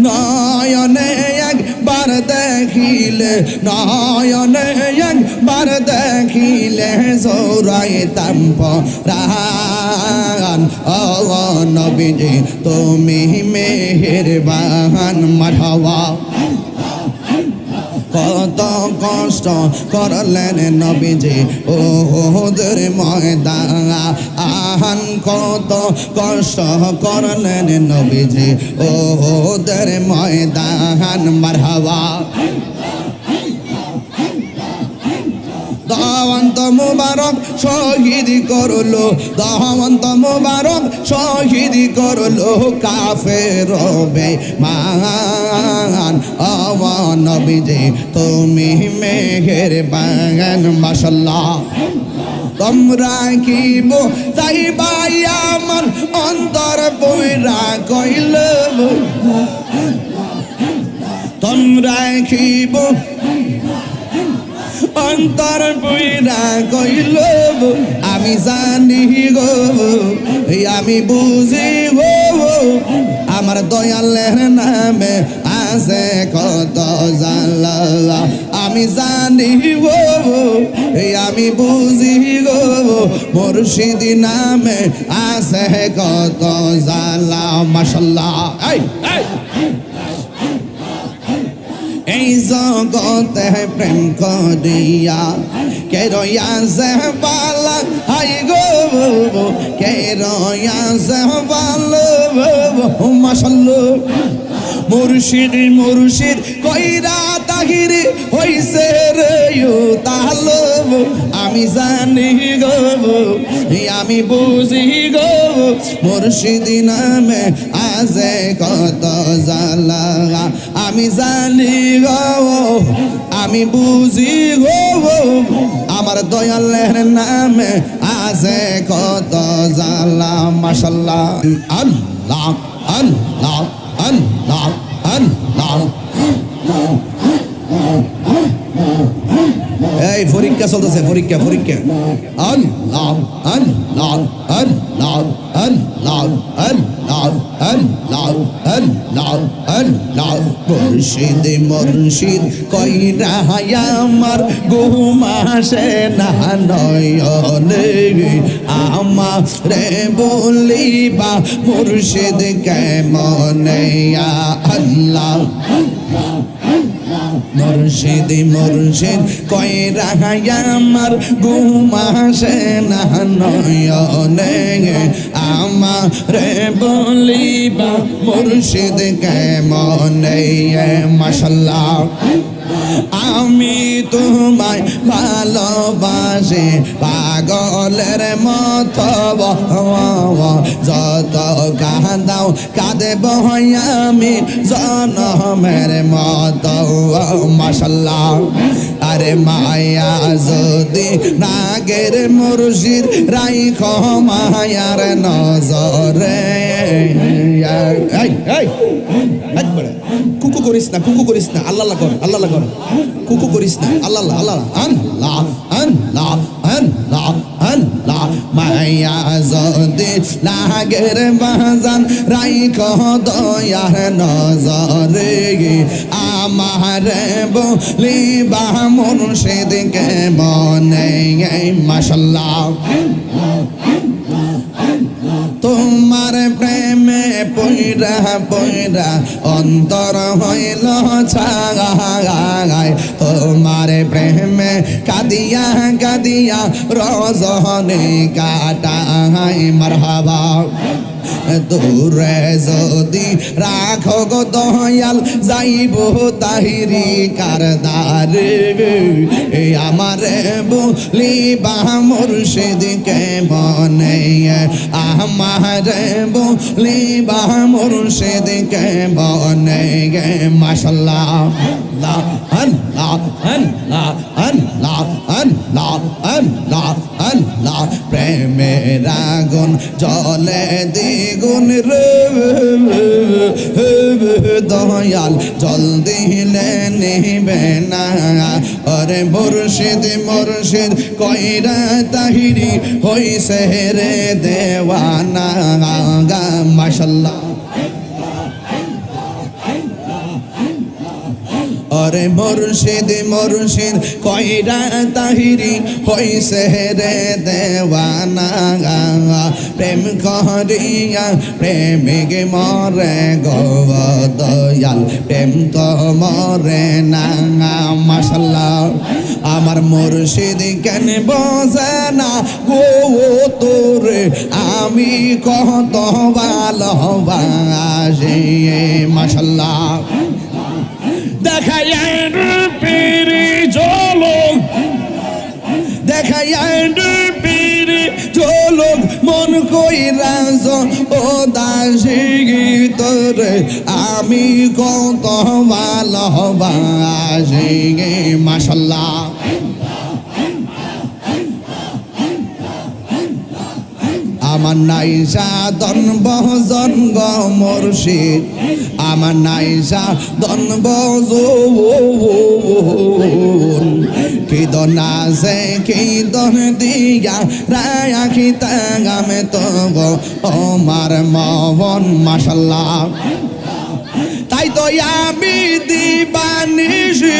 নয়নে একবার দেখিলে, নয়নে একবার দেখিলে জোড়াইতাম পরাণ। ও নবীজি তুমি মেহেরবান। মারহাবা। কত কষ্ট করলেন নবীজি ওহুদের ময়দান, কত কষ্ট করলেন নবীজি ওহুদের ময়দান। মারহাবা। দাওয়ান্ত মুবারক শহীদ করলো, দাওয়ান্ত মুবারক শহীদ করলো কাফের বেঈমান। ও নবীজি তুমি মেহেরবান। মাশাআল্লাহ। তোমরা কি চাইবা আমার অন্তর পয়রা কইল, তোমরা কি অন্তর পয়রা কইল। আমি জানি গো, আমি বুঝি গো, আমার দয়ালের নামে আছে কত জালা। আমি জানি গো, আমি বুঝি গো, মুর্শিদ নামে আছে কত জালা। মাশাআল্লাহ। এই জগতে প্রেম করিয়া কে রয়াছে বালা, হাই গো কে রয়াছে ভালো। মাশাআল্লাহ। মুর্শিদ মুর্শিদ কইরা তাহির হইছে রে তাহলো। আমি জানি গো, আমি বুঝি গো, মুর্শিদ নামে আছে কত জালা। আমি জানি গো, আমি বুঝি গো, আমার দয়ালের নামে আছে কত জালা। মাশাআল্লাহ। আল্লাহ আল্লাহ আল্লাহ আল্লাহ। এই পরীক্ষা চলতেছে, পরীক্ষা পরীক্ষা। আল্লাহ আল্লাহ আল্লাহ আল্লাহ আল্লাহ আল্লাহ আল্লাহ আল্লাহ। মুর্শিদ মুর্শিদ কইরা আমার ঘুম আসে না নয়নে, আমারে বলিবা মুর্শিদ কেমনে। আল্লাহ মুর্শিদ মুর্শিদ কইরা আমার ঘুম আসে না নয়নে, আমারে বলিবা মুর্শিদ কেমনে। মাশাআল্লাহ। আমি তোমায় ভালোবাসি পাগলের মতো, যত কাঁদাও কাঁদেব আমি জনমের মতো। মাশাআল্লাহ। আরে মায়া যদি নাগের মুর্শিদ রাইখ মায়ার নজরে। কুকু করিস না, কুকু করিস না, আল্লাহ কর, আল্লাহ কর, কুকু করিস না, আল্লাহ আল্লাহ আল্লাহ আল্লাহ আল্লাহ আল্লাহ। মায়া যদি লাগের বাজান রাইখ দয়ার নজরে, আমারে বলিবা মুর্শিদ কেমনে। মাশাআল্লাহ। তোমার প্রেমে পয়রা পয়রা অন্তর হইল ছাগায়, তোমার প্রেমে কাদিয়া কাদিয়া রজনী কাটায়। মারহাবা। দূরে যদি রাখো গো দয়াল যাইব তাহিরি কারদারে, আমারে বলিবা মুর্শিদ কেমনে। আমারে বলিবা মুর্শিদ কেমনে। মাশাআল্লাহ। আল্লাহ আল্লাহ আল্লাহ আল্লাহ আল্লাহ আল্লাহ। প্রেমের আগুন জ্বলে দ্বিগুণ রে দয়াল, জল দিলে নিবে না। আরে মুর্শিদ মুর্শিদ কইরা তাহিরি হইছে রে দেওয়ানা। মাশাআল্লাহ। ওরে মুর্শিদ মুর্শিদ কইরা তাহিরি হইছে রে দেওয়ানা প্রেম করিয়া প্রেমিক মরে গো দয়াল প্রেম তো মরে না মাশাআল্লাহ আমার মুর্শিদ কেন বোঝে না গো তোরে আমি কত ভালোবাসি মাশাআল্লাহ দেখায় পিরি জলক দেখায় পিরি জলক মন কইরা ও দাসী তোরে আমি কত ভালোবাসি মাশাআল্লাহ আমার নাই সাধন বজন গো মুর্শিদ আমার নাই সাধন বজন কি দন আছে কি দন দিয়া রাখি তাগামে তব আমার মন মাশাআল্লাহ তাই তো আমি দিবানিশি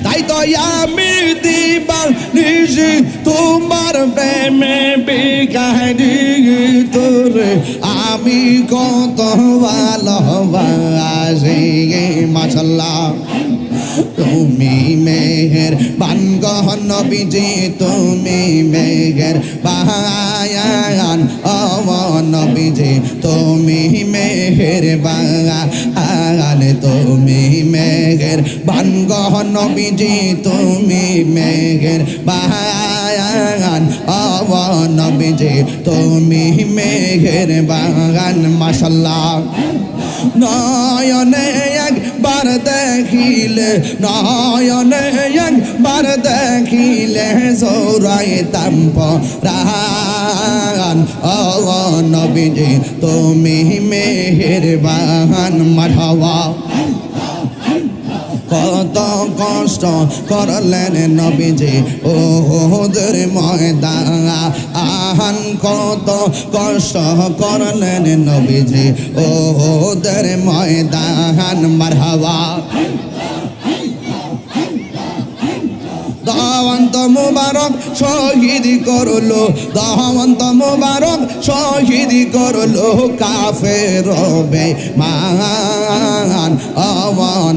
তাই তো আমি দিবানিশি তোমার প্রেমে বিকারি তোরে আমি কত ভালোবাসি মাশাআল্লাহ তুমি মেহের বানগহ নবীজি তুমি মেহের বায়ান নবীজি তুমি মেহের বায়ান তুমি মেহের বানগহ নবীজি তুমি মেহের বায়ান নবীজি তুমি মেহের বায়ান মাশাআল্লাহ নয়নে একবার দেখিলে নয়নে একবার দেখিলে জোরাইতাম পরাণ ও নবীজি তুমি মেহেরবান মারহাবা কত কষ্ট করলেন নবীজি ওহুদের ময়দান কত কষ্ট করলেন নবীজি ওহুদের ময়দান মারহাবা দাওয়ান্ত মুবারক শহীদ করলো দাওয়ান্ত মুবারক শহীদ করলো কাফের বেঈমান ও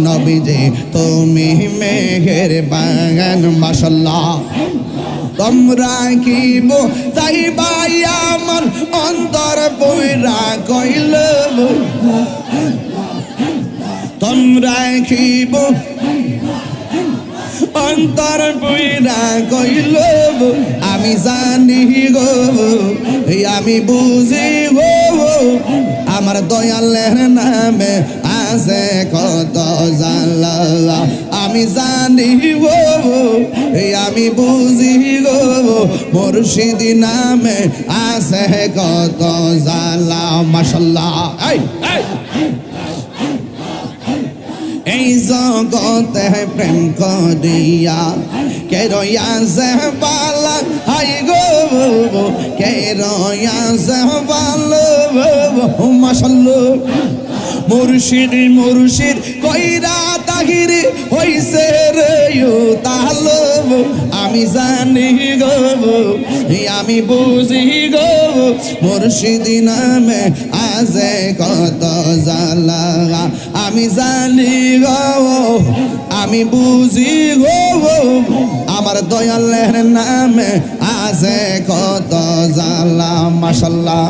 নবীজি তুমি মেহেরবান মাশাআল্লাহ তোমরা কি তাই ভাই আমার অন্তর বইরা কইল তোমরা কি অন্তর বইরা কইল আমি জানি গো আমি বুঝি গো আমার দয়ালের নামে আছে কত জালা আমি জানি গো আমি বুঝি গো মুর্শিদ নামে আছে কত জালা মাশাআল্লাহ এই জগতে প্রেম করিয়া কে রয়াছে বালা হাই গো কে রয়াছে ভালো মাশাআল্লাহ মুর্শিদ মুর্শিদ কইরা তাহিরি হইছে রে তাহলো আমি জানি গো আমি বুঝি গো মুর্শিদ নামে আছে কত জালা আমি জানি গো আমি বুঝি গো আমার দয়ালের নামে আছে কত জালা মাশাআল্লাহ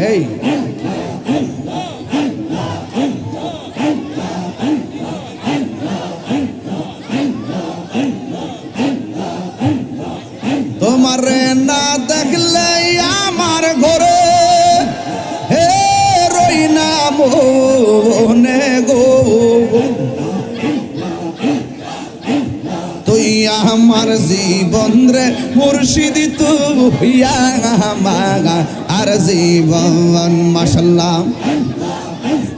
এই তোমারে না দেখলে আমার ঘরে হে রই না মনে গো তুই আমার জীবন রে মুর্শিদ তুই আমার আর জীবন মাশাআল্লাহ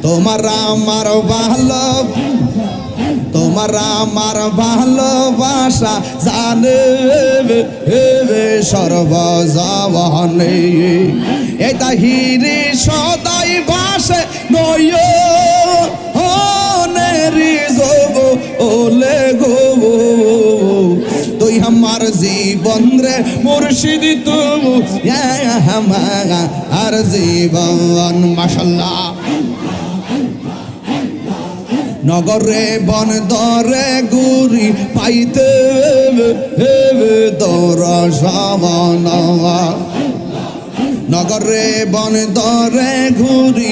তোমার আমার ভালো, তোমার আমার ভালোবাসা জানে সর্বজনে, এই তাহিরি সদাই ভাসে নয় নেরি যোগ ওলে গো, তুই আমার জীবন রে মুর্শিদ তুই আমার জীবন। মাশাআল্লাহ। নগরে বন দরে গুরি পাইতে দরসামনা, নগরে বন দরে ঘুরি